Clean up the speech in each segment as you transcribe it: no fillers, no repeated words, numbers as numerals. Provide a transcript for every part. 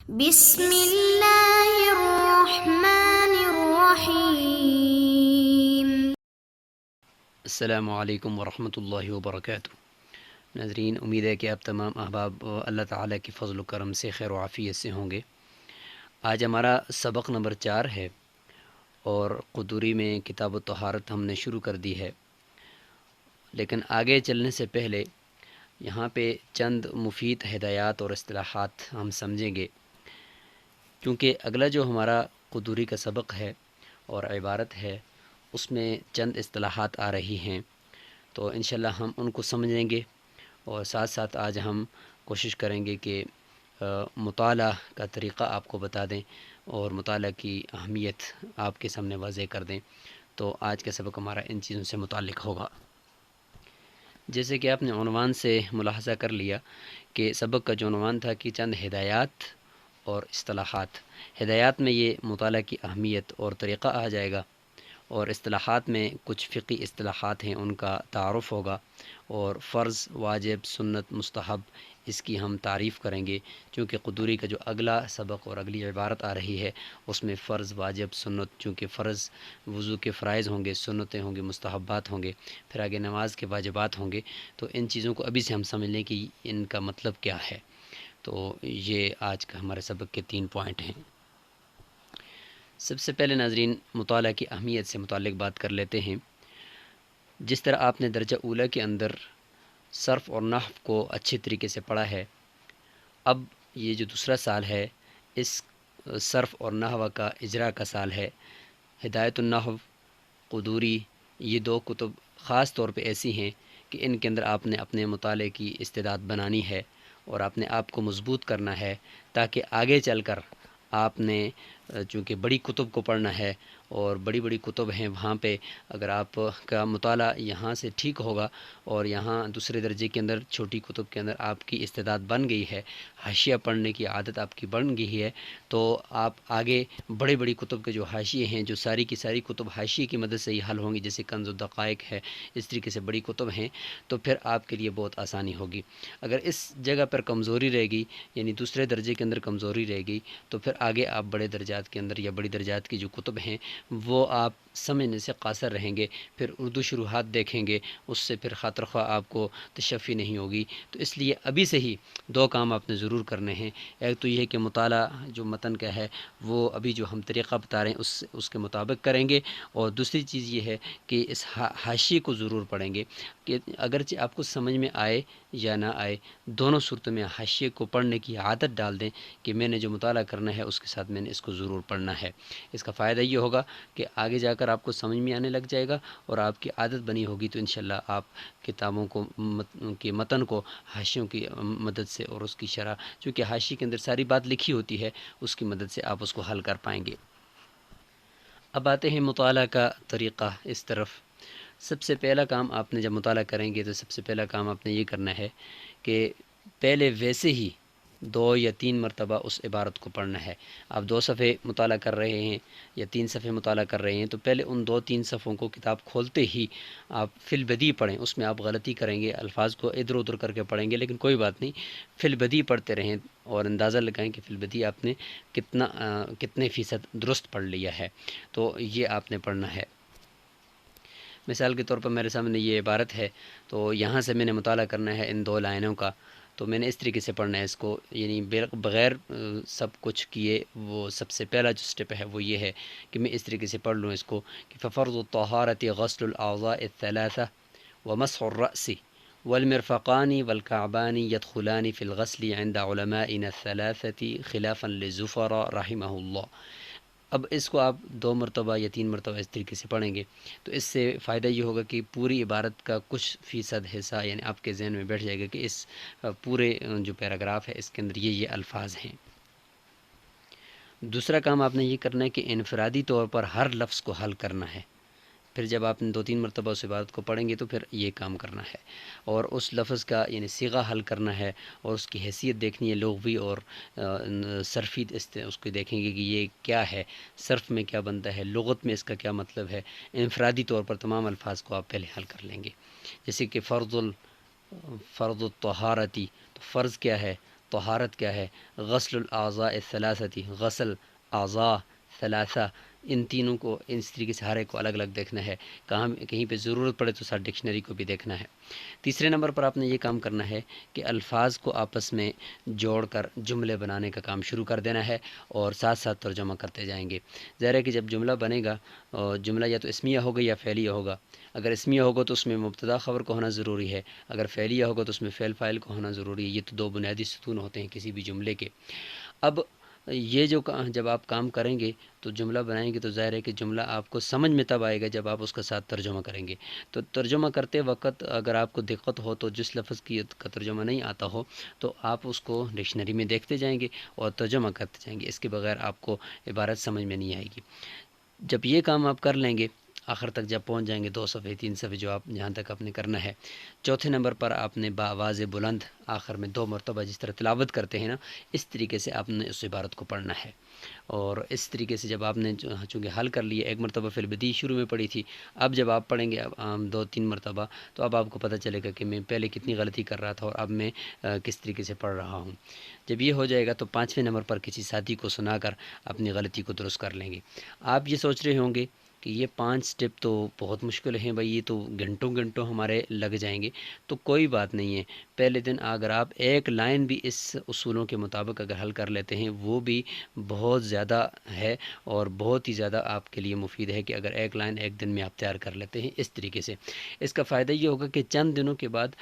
بسم اللہ الرحمن الرحیم۔ السلام علیکم ورحمۃ اللہ وبرکاتہ۔ ناظرین، امید ہے کہ آپ تمام احباب اللہ تعالیٰ کی فضل و کرم سے خیر و عافیت سے ہوں گے۔ آج ہمارا سبق نمبر 4 ہے اور قدوری میں کتاب الطہارت ہم نے شروع کر دی ہے، لیکن آگے چلنے سے پہلے یہاں پہ چند مفید ہدایات اور اصطلاحات ہم سمجھیں گے، کیونکہ اگلا جو ہمارا قدوری کا سبق ہے اور عبارت ہے اس میں چند اصطلاحات آ رہی ہیں، تو انشاءاللہ ہم ان کو سمجھیں گے اور ساتھ ساتھ آج ہم کوشش کریں گے کہ مطالعہ کا طریقہ آپ کو بتا دیں اور مطالعہ کی اہمیت آپ کے سامنے واضح کر دیں۔ تو آج کا سبق ہمارا ان چیزوں سے متعلق ہوگا۔ جیسے کہ آپ نے عنوان سے ملاحظہ کر لیا کہ سبق کا جو عنوان تھا کہ چند ہدایات اور اصطلاحات۔ ہدایات میں یہ مطالعہ کی اہمیت اور طریقہ آ جائے گا، اور اصطلاحات میں کچھ فقہی اصطلاحات ہیں ان کا تعارف ہوگا، اور فرض، واجب، سنت، مستحب اس کی ہم تعریف کریں گے، چونکہ قدوری کا جو اگلا سبق اور اگلی عبارت آ رہی ہے اس میں فرض، واجب، سنت، چونکہ فرض وضو کے فرائض ہوں گے، سنتیں ہوں گی، مستحبات ہوں گے، پھر آگے نماز کے واجبات ہوں گے، تو ان چیزوں کو ابھی سے ہم سمجھ لیں کہ ان کا مطلب کیا ہے۔ تو یہ آج کا ہمارے سبق کے 3 پوائنٹ ہیں۔ سب سے پہلے ناظرین مطالعہ کی اہمیت سے متعلق بات کر لیتے ہیں۔ جس طرح آپ نے درجہ اولا کے اندر صرف اور نحو کو اچھے طریقے سے پڑھا ہے، اب یہ جو دوسرا سال ہے اس صرف اور نحو کا اجرا کا سال ہے۔ ہدایت النحو، قدوری، یہ 2 کتب خاص طور پہ ایسی ہیں کہ ان کے اندر آپ نے اپنے مطالعے کی استعداد بنانی ہے اور اپنے آپ کو مضبوط کرنا ہے، تاکہ آگے چل کر آپ نے چونکہ بڑی کتب کو پڑھنا ہے اور بڑی بڑی کتب ہیں، وہاں پہ اگر آپ کا مطالعہ یہاں سے ٹھیک ہوگا اور یہاں دوسرے درجے کے اندر چھوٹی کتب کے اندر آپ کی استعداد بن گئی ہے، حاشیہ پڑھنے کی عادت آپ کی بن گئی ہے، تو آپ آگے بڑی بڑی کتب کے جو حاشیے ہیں، جو ساری کی ساری کتب حاشیے کی مدد سے ہی حل ہوں گی، جیسے کنز الدقائق ہے، اس طریقے سے بڑی کتب ہیں، تو پھر آپ کے لیے بہت آسانی ہوگی۔ اگر اس جگہ پر کمزوری رہے گی، یعنی دوسرے درجے کے اندر کمزوری رہے گی، تو پھر آگے آپ بڑے درجات کے اندر یا بڑی درجات کی جو کتب ہیں وہ آپ سمجھنے سے قاصر رہیں گے، پھر اردو شروحات دیکھیں گے، اس سے پھر خاطر خواہ آپ کو تشفی نہیں ہوگی۔ تو اس لیے ابھی سے ہی 2 کام آپ نے ضرور کرنے ہیں۔ ایک تو یہ ہے کہ مطالعہ جو متن کا ہے وہ ابھی جو ہم طریقہ بتا رہے ہیں اس کے مطابق کریں گے، اور دوسری چیز یہ ہے کہ اس حاشیے کو ضرور پڑھیں گے، کہ اگرچہ آپ کو سمجھ میں آئے یا نہ آئے، دونوں صورتوں میں حاشیے کو پڑھنے کی عادت ڈال دیں کہ میں نے جو مطالعہ کرنا ہے اس کے ساتھ میں نے اس کو ضرور پڑھنا ہے۔ اس کا فائدہ یہ ہوگا کہ آگے جا کر آپ کو سمجھ میں آنے لگ جائے گا اور آپ کی عادت بنی ہوگی، تو انشاءاللہ آپ کتابوں کو کے متن کو حاشیوں کی مدد سے اور اس کی شرح، چونکہ حاشیے کے اندر ساری بات لکھی ہوتی ہے، اس کی مدد سے آپ اس کو حل کر پائیں گے۔ اب آتے ہیں مطالعہ کا طریقہ اس طرف۔ سب سے پہلا کام آپ نے جب مطالعہ کریں گے تو سب سے پہلا کام آپ نے یہ کرنا ہے کہ پہلے ویسے ہی 2 یا 3 مرتبہ اس عبارت کو پڑھنا ہے۔ آپ 2 صفحے مطالعہ کر رہے ہیں یا 3 صفحے مطالعہ کر رہے ہیں، تو پہلے ان 2-3 صفحوں کو کتاب کھولتے ہی آپ فی البدیہہ پڑھیں۔ اس میں آپ غلطی کریں گے، الفاظ کو ادھر ادھر کر کے پڑھیں گے، لیکن کوئی بات نہیں، فی البدیہہ پڑھتے رہیں اور اندازہ لگائیں کہ فی البدیہہ آپ نے کتنے فیصد درست پڑھ لیا ہے۔ تو یہ آپ نے پڑھنا ہے۔ مثال کے طور پر میرے سامنے یہ عبارت ہے، تو یہاں سے میں نے مطالعہ کرنا ہے ان 2 لائنوں کا، تو میں نے اس طریقے سے پڑھنا ہے اس کو، یعنی بغیر سب کچھ کیے، وہ سب سے پہلا جو سٹیپ ہے وہ یہ ہے کہ میں اس طریقے سے پڑھ لوں اس کو کہ ففرض الطہارۃ غسل الاعضاء الثلاثہ ومسح الرأس والمرفقان والكعبان يدخلان في الغسل عند علمائنا الثلاثة خلافا للزفر رحمہ اللہ۔ اب اس کو آپ 2 مرتبہ یا 3 مرتبہ اس طریقے سے پڑھیں گے تو اس سے فائدہ یہ ہوگا کہ پوری عبارت کا کچھ فیصد حصہ یعنی آپ کے ذہن میں بیٹھ جائے گا کہ اس پورے جو پیراگراف ہے اس کے اندر یہ الفاظ ہیں۔ دوسرا کام آپ نے یہ کرنا ہے کہ انفرادی طور پر ہر لفظ کو حل کرنا ہے۔ پھر جب آپ نے 2-3 مرتبہ اس عبارت کو پڑھیں گے تو پھر یہ کام کرنا ہے، اور اس لفظ کا یعنی صیغہ حل کرنا ہے، اور اس کی حیثیت دیکھنی ہے، لغوی اور صرفی اس کو دیکھیں گے کہ یہ کیا ہے، صرف میں کیا بنتا ہے، لغت میں اس کا کیا مطلب ہے۔ انفرادی طور پر تمام الفاظ کو آپ پہلے حل کر لیں گے، جیسے کہ فرض الطہارتی، تو فرض کیا ہے، طہارت کیا ہے، غسل الاعضاء الثلاثتی، غسل اعضاء ثلاثہ، ان تینوں کو اس طریقے سے ہر ایک کو الگ الگ دیکھنا ہے، کہیں پہ ضرورت پڑے تو ساتھ ڈکشنری کو بھی دیکھنا ہے۔ تیسرے نمبر پر آپ نے یہ کام کرنا ہے کہ الفاظ کو آپس میں جوڑ کر جملے بنانے کا کام شروع کر دینا ہے اور ساتھ ساتھ ترجمہ کرتے جائیں گے۔ ظاہر ہے کہ جب جملہ بنے گا، جملہ یا تو اسمیہ ہوگا یا فعلیہ ہوگا۔ اگر اسمیہ ہوگا تو اس میں مبتدا خبر کو ہونا ضروری ہے، اگر فعلیہ ہوگا تو اس میں فعل فاعل کو ہونا ضروری ہے۔ یہ تو دو بنیادی ستون ہوتے ہیں کسی بھی جملے کے۔ اب یہ جب آپ کام کریں گے تو جملہ بنائیں گے تو ظاہر ہے کہ جملہ آپ کو سمجھ میں تب آئے گا جب آپ اس کا ساتھ ترجمہ کریں گے۔ تو ترجمہ کرتے وقت اگر آپ کو دقت ہو تو جس لفظ کا ترجمہ نہیں آتا ہو تو آپ اس کو ڈکشنری میں دیکھتے جائیں گے اور ترجمہ کرتے جائیں گے، اس کے بغیر آپ کو عبارت سمجھ میں نہیں آئے گی۔ جب یہ کام آپ کر لیں گے، آخر تک جب پہنچ جائیں گے 2 صفحے 3 صفحے جو آپ جہاں تک آپ نے کرنا ہے، چوتھے نمبر پر آپ نے بآواز بلند آخر میں 2 مرتبہ جس طرح تلاوت کرتے ہیں نا، اس طریقے سے آپ نے اس عبارت کو پڑھنا ہے۔ اور اس طریقے سے جب آپ نے چونکہ حل کر لیے، ایک مرتبہ فی البدیہہ شروع میں پڑھی تھی، اب جب آپ پڑھیں گے 2-3 مرتبہ تو اب آپ کو پتہ چلے گا کہ میں پہلے کتنی غلطی کر رہا تھا اور اب میں کس طریقے سے پڑھ رہا ہوں۔ جب یہ ہو جائے گا تو 5ویں نمبر پر کسی ساتھی کو سنا کر اپنی غلطی کو درست کر لیں گے۔ آپ یہ سوچ رہے ہوں گے کہ یہ 5 سٹیپ تو بہت مشکل ہیں بھائی، یہ تو گھنٹوں گھنٹوں ہمارے لگ جائیں گے۔ تو کوئی بات نہیں ہے، پہلے دن اگر آپ ایک لائن بھی اس اصولوں کے مطابق اگر حل کر لیتے ہیں وہ بھی بہت زیادہ ہے اور بہت ہی زیادہ آپ کے لیے مفید ہے کہ اگر ایک لائن ایک دن میں آپ تیار کر لیتے ہیں اس طریقے سے۔ اس کا فائدہ یہ ہوگا کہ چند دنوں کے بعد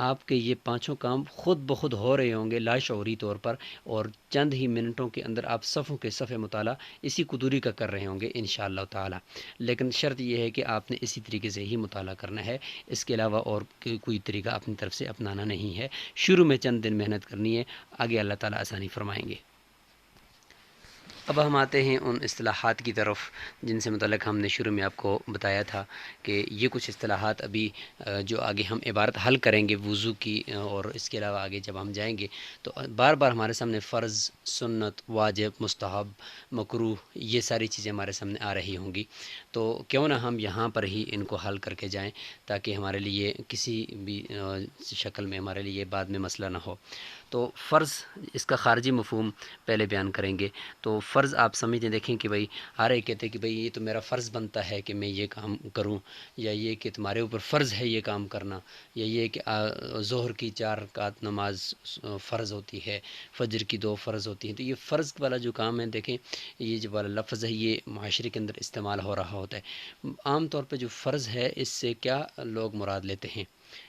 آپ کے یہ 5 کام خود بخود ہو رہے ہوں گے لاشعوری طور پر، اور چند ہی منٹوں کے اندر آپ صفوں کے صفحے مطالعہ اسی قدوری کا کر رہے ہوں گے انشاءاللہ تعالی۔ لیکن شرط یہ ہے کہ آپ نے اسی طریقے سے ہی مطالعہ کرنا ہے، اس کے علاوہ اور کوئی طریقہ اپنی طرف سے اپنانا نہیں ہے۔ شروع میں چند دن محنت کرنی ہے، آگے اللہ تعالیٰ آسانی فرمائیں گے۔ اب ہم آتے ہیں ان اصطلاحات کی طرف جن سے متعلق ہم نے شروع میں آپ کو بتایا تھا کہ یہ کچھ اصطلاحات ابھی جو آگے ہم عبارت حل کریں گے وضو کی، اور اس کے علاوہ آگے جب ہم جائیں گے تو بار بار ہمارے سامنے فرض، سنت، واجب، مستحب، مکروہ، یہ ساری چیزیں ہمارے سامنے آ رہی ہوں گی۔ تو کیوں نہ ہم یہاں پر ہی ان کو حل کر کے جائیں تاکہ ہمارے لیے کسی بھی شکل میں ہمارے لیے بعد میں مسئلہ نہ ہو۔ تو فرض، اس کا خارجی مفہوم پہلے بیان کریں گے۔ تو فرض آپ سمجھیں، دیکھیں کہ بھائی ہر ایک کہتے ہیں کہ بھائی یہ تو میرا فرض بنتا ہے کہ میں یہ کام کروں، یا یہ کہ تمہارے اوپر فرض ہے یہ کام کرنا، یا یہ کہ ظہر کی 4 رکعت نماز فرض ہوتی ہے، فجر کی 2 فرض ہوتی ہیں۔ تو یہ فرض والا جو کام ہے، دیکھیں یہ جو والا لفظ ہے یہ معاشرے کے اندر استعمال ہو رہا ہوتا ہے۔ عام طور پہ جو فرض ہے اس سے کیا لوگ مراد لیتے ہیں؟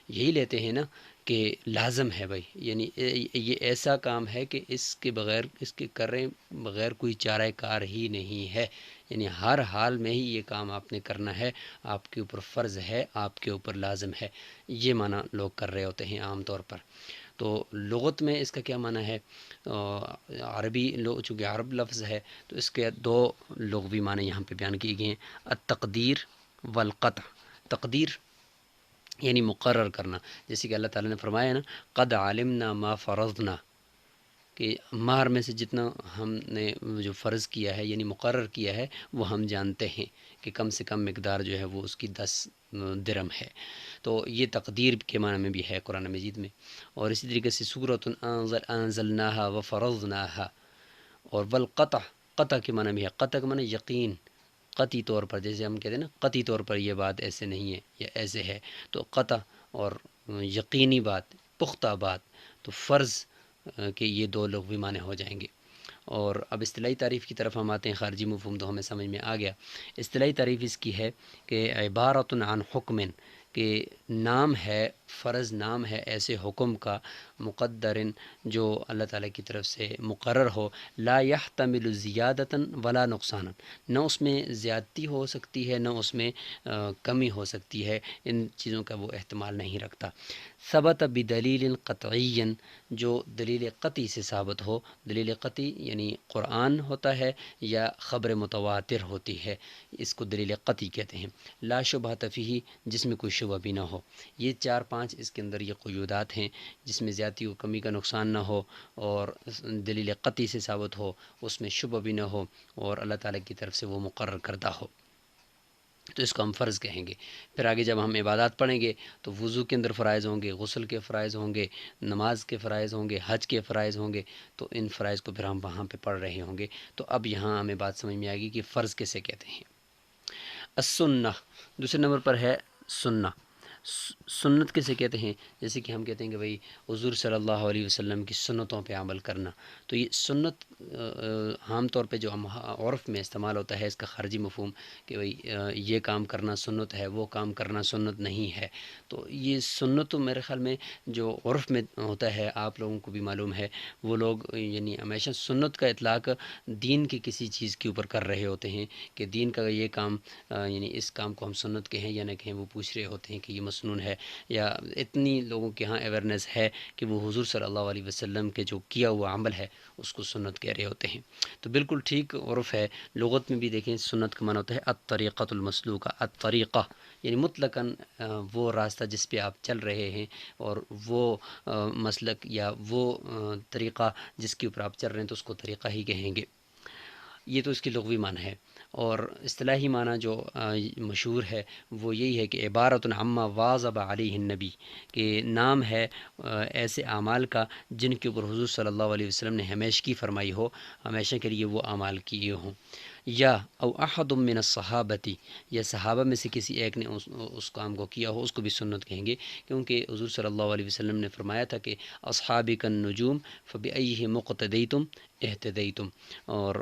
یہی لیتے ہیں نا کہ لازم ہے بھائی، یعنی یہ ایسا کام ہے کہ اس کے بغیر، اس کے کریں بغیر کوئی چارہ کار ہی نہیں ہے، یعنی ہر حال میں ہی یہ کام آپ نے کرنا ہے، آپ کے اوپر فرض ہے، آپ کے اوپر لازم ہے، یہ معنی لوگ کر رہے ہوتے ہیں عام طور پر۔ تو لغت میں اس کا کیا معنی ہے؟ عربی چونکہ عرب لفظ ہے تو اس کے 2 لغوی معنی یہاں پہ بیان کیے گئے ہیں، التقدیر والقطع۔ تقدیر یعنی مقرر کرنا، جیسے کہ اللہ تعالیٰ نے فرمایا نا قد علمنا ما فرضنا، کہ مہر میں سے جتنا ہم نے جو فرض کیا ہے یعنی مقرر کیا ہے وہ ہم جانتے ہیں کہ کم سے کم مقدار جو ہے وہ اس کی 10 درہم ہے۔ تو یہ تقدیر کے معنی میں بھی ہے قرآن مجید میں۔ اور اسی طریقے سے سورۃ انزلناها وفرضناها۔ اور والقطع، قطع کے معنی بھی ہے، قطع کے معنی یقین، قطعی طور پر، جیسے ہم کہتے ہیں نا قطعی طور پر یہ بات ایسے نہیں ہے یا ایسے ہے، تو قطع اور یقینی بات، پختہ بات۔ تو فرض کہ یہ 2 لغوی معنی ہو جائیں گے۔ اور اب اصطلاحی تعریف کی طرف ہم آتے ہیں، خارجی مفہوم تو ہمیں سمجھ میں آ گیا۔ اصطلاحی تعریف اس کی ہے کہ عبارۃ عن حکم، کہ نام ہے، فرض نام ہے ایسے حکم کا، مقدر جو اللہ تعالیٰ کی طرف سے مقرر ہو، لا يحتمل زیادتا ولا نقصانا، نہ اس میں زیادتی ہو سکتی ہے نہ اس میں کمی ہو سکتی ہے، ان چیزوں کا وہ احتمال نہیں رکھتا۔ ثبت بدلیل قطعی، جو دلیل قطعی سے ثابت ہو، دلیل قطعی یعنی قرآن ہوتا ہے یا خبر متواتر ہوتی ہے، اس کو دلیل قطعی کہتے ہیں۔ لا شبہۃ فیہ، جس میں کوئی شبہ بھی نہ ہو۔ یہ 4-5 اس کے اندر یہ قیودات ہیں، جس میں زیادتی و کمی کا نقصان نہ ہو، اور دلیل قطعی سے ثابت ہو، اس میں شبہ بھی نہ ہو، اور اللہ تعالیٰ کی طرف سے وہ مقرر کردہ ہو۔ تو اس کو ہم فرض کہیں گے۔ پھر آگے جب ہم عبادات پڑھیں گے تو وضو کے اندر فرائض ہوں گے، غسل کے فرائض ہوں گے، نماز کے فرائض ہوں گے، حج کے فرائض ہوں گے، تو ان فرائض کو پھر ہم وہاں پہ پڑھ رہے ہوں گے۔ تو اب یہاں ہمیں بات سمجھ میں آئے گی کہ فرض کسے کہتے ہیں۔ السنہ، دوسرے نمبر پر ہے سنہ۔ سنت کسے کہتے ہیں؟ جیسے کہ ہم کہتے ہیں کہ بھئی حضور صلی اللہ علیہ وسلم کی سنتوں پہ عمل کرنا، تو یہ سنت عام طور پہ جو ہم عرف میں استعمال ہوتا ہے، اس کا خارجی مفہوم کہ بھئی یہ کام کرنا سنت ہے، وہ کام کرنا سنت نہیں ہے۔ تو یہ سنت تو میرے خیال میں جو عرف میں ہوتا ہے، آپ لوگوں کو بھی معلوم ہے، وہ لوگ یعنی ہمیشہ سنت کا اطلاق دین کی کسی چیز کے اوپر کر رہے ہوتے ہیں کہ دین کا یہ کام یعنی اس کام کو ہم سنت کہیں یا نہ کہیں، وہ پوچھ رہے ہوتے ہیں کہ یہ مسنون ہے، یا اتنی لوگوں کے ہاں اویئرنیس ہے کہ وہ حضور صلی اللہ علیہ وسلم کے جو کیا ہوا عمل ہے اس کو سنت کہہ رہے ہوتے ہیں۔ تو بالکل ٹھیک عرف ہے۔ لغت میں بھی دیکھیں سنت کا معنی ہوتا ہے الطریقۃ المسلوکہ، الطریقہ یعنی مطلقاً وہ راستہ جس پہ آپ چل رہے ہیں، اور وہ مسلک یا وہ طریقہ جس کے اوپر آپ چل رہے ہیں، تو اس کو طریقہ ہی کہیں گے۔ یہ تو اس کی لغوی معنی ہے، اور اصطلاحی معنی جو مشہور ہے وہ یہی ہے کہ عبارۃ عما واظب علیہ النبی، کہ نام ہے ایسے اعمال کا جن کے اوپر حضور صلی اللہ علیہ وسلم نے ہمیشگی فرمائی ہو، ہمیشہ کے لیے وہ اعمال کیے ہوں۔ یا او احد من الصحابتی، یا صحابہ میں سے کسی ایک نے اس کام کو کیا ہو، اس کو بھی سنت کہیں گے، کیونکہ حضور صلی اللہ علیہ وسلم نے فرمایا تھا کہ اصحابی النجوم فبأیہم مقتدیتم اہتدیتم۔ اور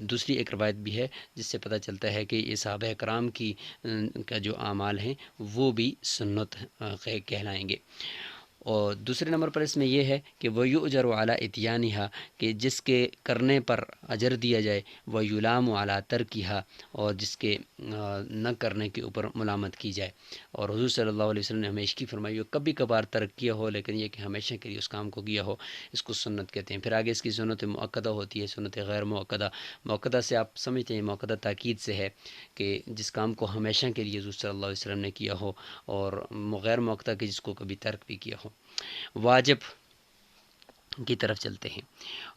دوسری ایک روایت بھی ہے جس سے پتہ چلتا ہے کہ یہ صحابہ کرام کی کا جو اعمال ہیں وہ بھی سنت کہلائیں گے۔ اور دوسرے نمبر پر اس میں یہ ہے کہ وَيُؤْجَرُ عَلَىٰ إِتْيَانِهَا، کہ جس کے کرنے پر اجر دیا جائے، وَيُلَامُ عَلَىٰ تَرْكِهَا، اور جس کے نہ کرنے کے اوپر ملامت کی جائے۔ اور حضور صلی اللہ علیہ وسلم نے ہمیشہ کی فرمائی ہو، کبھی کبھار ترک کیا ہو، لیکن یہ کہ ہمیشہ کے لیے اس کام کو کیا ہو، اس کو سنت کہتے ہیں۔ پھر آگے اس کی سنت مؤکدہ ہوتی ہے، سنت غیر مؤکدہ۔ مؤکدہ سے آپ سمجھتے ہیں، مؤکدہ تاکید سے ہے کہ جس کام کو ہمیشہ کے لیے حضور صلی اللہ علیہ وسلم نے کیا ہو، اور غیر مؤکدہ کہ جس کو کبھی ترک بھی کیا ہو۔ واجب کی طرف چلتے ہیں۔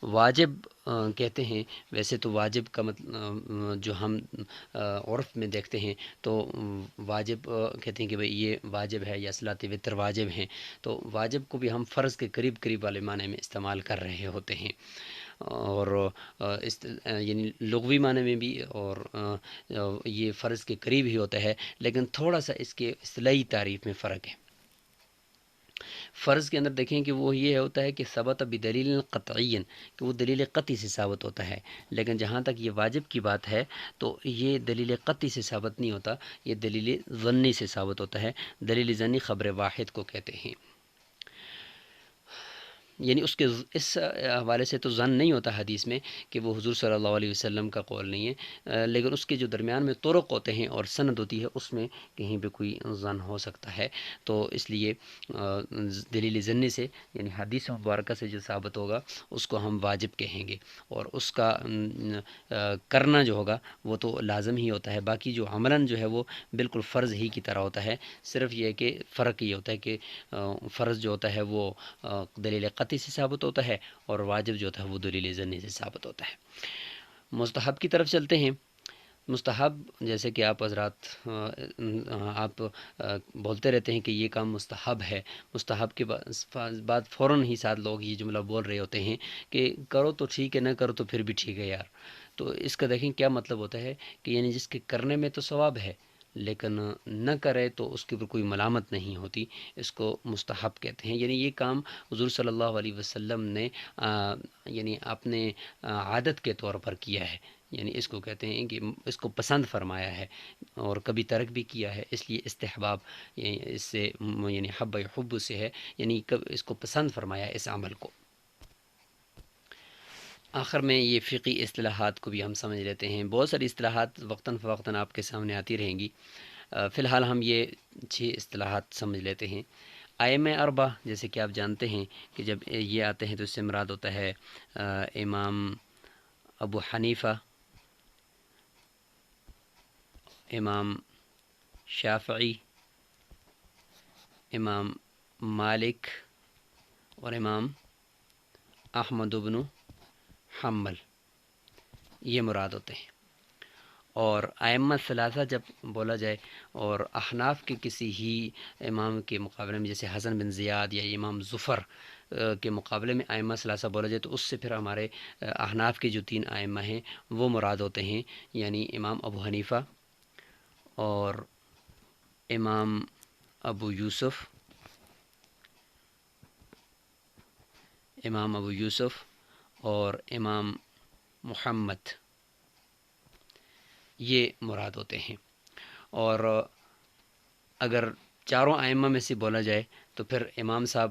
واجب کہتے ہیں، ویسے تو واجب کا مطلب جو ہم عرف میں دیکھتے ہیں تو واجب کہتے ہیں کہ بھئی یہ واجب ہے، یا صلاۃ وتر واجب ہیں، تو واجب کو بھی ہم فرض کے قریب قریب والے معنی میں استعمال کر رہے ہوتے ہیں، اور یعنی لغوی معنی میں بھی، اور یہ فرض کے قریب ہی ہوتا ہے، لیکن تھوڑا سا اس کے اصطلاحی تعریف میں فرق ہے۔ فرض کے اندر دیکھیں کہ وہ یہ ہوتا ہے کہ ثبت بدلیل قطعی، کہ وہ دلیل قطعی سے ثابت ہوتا ہے، لیکن جہاں تک یہ واجب کی بات ہے تو یہ دلیل قطعی سے ثابت نہیں ہوتا، یہ دلیل ظنی سے ثابت ہوتا ہے۔ دلیل ظنی خبر واحد کو کہتے ہیں، یعنی اس کے اس حوالے سے تو ظن نہیں ہوتا حدیث میں کہ وہ حضور صلی اللہ علیہ وسلم کا قول نہیں ہے، لیکن اس کے جو درمیان میں طرق ہوتے ہیں اور سند ہوتی ہے، اس میں کہیں پہ کوئی ظن ہو سکتا ہے، تو اس لیے دلیل ظنی سے یعنی حدیث مبارکہ سے جو ثابت ہوگا اس کو ہم واجب کہیں گے، اور اس کا کرنا جو ہوگا وہ تو لازم ہی ہوتا ہے، باقی جو عملاً جو ہے وہ بالکل فرض ہی کی طرح ہوتا ہے۔ صرف یہ کہ فرق یہ ہوتا ہے کہ فرض جو ہوتا ہے وہ دلیل قطعی سے ثابت ہوتا ہے، اور واجب جو ہوتا ہے وہ دلیل ظنی سے ثابت ہوتا ہے۔ مستحب کی طرف چلتے ہیں۔ مستحب جیسے کہ آپ حضرات آپ بولتے رہتے ہیں کہ یہ کام مستحب ہے، مستحب کے بعد فوراً ہی ساتھ لوگ یہ جملہ بول رہے ہوتے ہیں کہ کرو تو ٹھیک ہے، نہ کرو تو پھر بھی ٹھیک ہے یار۔ تو اس کا دیکھیں کیا مطلب ہوتا ہے کہ یعنی جس کے کرنے میں تو ثواب ہے، لیکن نہ کرے تو اس کے اوپر کوئی ملامت نہیں ہوتی، اس کو مستحب کہتے ہیں۔ یعنی یہ کام حضور صلی اللہ علیہ وسلم نے یعنی اپنے عادت کے طور پر کیا ہے، یعنی اس کو کہتے ہیں کہ اس کو پسند فرمایا ہے، اور کبھی ترک بھی کیا ہے، اس لیے استحباب اس سے یعنی حب حب سے ہے، یعنی اس کو پسند فرمایا ہے اس عمل کو۔ آخر میں یہ فقی اصطلاحات کو بھی ہم سمجھ لیتے ہیں۔ بہت ساری اصطلاحات وقتاً فوقتاً آپ کے سامنے آتی رہیں گی، فی الحال ہم یہ 6 اصطلاحات سمجھ لیتے ہیں۔ ائمہ اربع جیسے کہ آپ جانتے ہیں کہ جب یہ آتے ہیں تو اس سے مراد ہوتا ہے امام ابو حنیفہ، امام شافعی، امام مالک، اور امام احمد بن حنبل، یہ مراد ہوتے ہیں۔ اور ائمہ ثلاثہ جب بولا جائے اور احناف کے کسی ہی امام کے مقابلے میں جیسے حسن بن زیاد یا امام ظفر کے مقابلے میں ائمہ ثلاثہ بولا جائے تو اس سے پھر ہمارے احناف کے جو 3 ائمہ ہیں وہ مراد ہوتے ہیں، یعنی امام ابو حنیفہ اور امام ابو یوسف اور امام محمد، یہ مراد ہوتے ہیں۔ اور اگر چاروں ائمہ میں سے بولا جائے تو پھر امام صاحب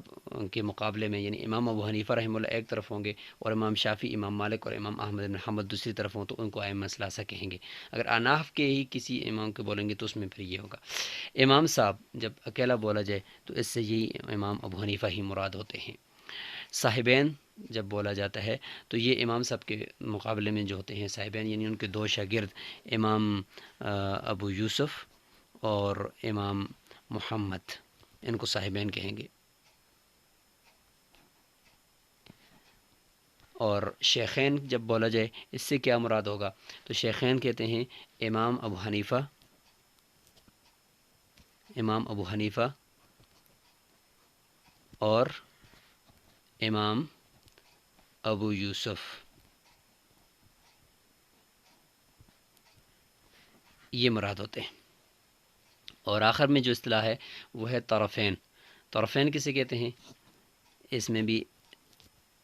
کے مقابلے میں یعنی امام ابو حنیفہ رحمہ اللہ ایک طرف ہوں گے، اور امام شافعی، امام مالک اور امام احمد بن حنبل دوسری طرف ہوں، تو ان کو ائمہ ثلاثہ کہیں گے۔ اگر احناف کے ہی کسی امام کو بولیں گے تو اس میں پھر یہ ہوگا۔ امام صاحب جب اکیلا بولا جائے تو اس سے یہی امام ابو حنیفہ ہی مراد ہوتے ہیں۔ صاحبین جب بولا جاتا ہے تو یہ امام صاحب کے مقابلے میں جو ہوتے ہیں صاحبین، یعنی ان کے 2 شاگرد امام ابو یوسف اور امام محمد، ان کو صاحبین کہیں گے۔ اور شیخین جب بولا جائے اس سے کیا مراد ہوگا تو شیخین کہتے ہیں امام ابو حنیفہ اور امام ابو یوسف، یہ مراد ہوتے ہیں۔ اور آخر میں جو اصطلاح ہے وہ ہے طرفین۔ طرفین کسے کہتے ہیں؟ اس میں بھی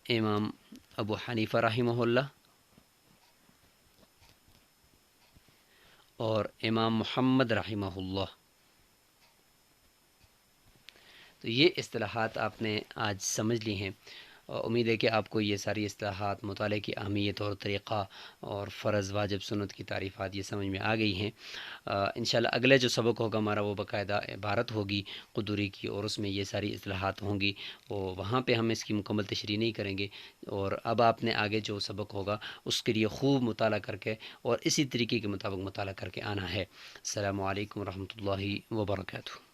امام ابو حنیفہ رحمہ اللہ اور امام محمد رحمہ اللہ، تو یہ اصطلاحات آپ نے آج سمجھ لی ہیں۔ امید ہے کہ آپ کو یہ ساری اصطلاحات، مطالعے کی اہمیت اور طریقہ اور فرض واجب سنت کی تعریفات یہ سمجھ میں آ گئی ہیں۔ انشاءاللہ اگلے جو سبق ہوگا ہمارا وہ باقاعدہ عبارت ہوگی قدوری کی، اور اس میں یہ ساری اصطلاحات ہوں گی، وہاں پہ ہم اس کی مکمل تشریح نہیں کریں گے۔ اور اب آپ نے آگے جو سبق ہوگا اس کے لیے خوب مطالعہ کر کے اور اسی طریقے کے مطابق مطالعہ کر کے آنا ہے۔ السلام علیکم ورحمۃ اللہ وبرکاتہ۔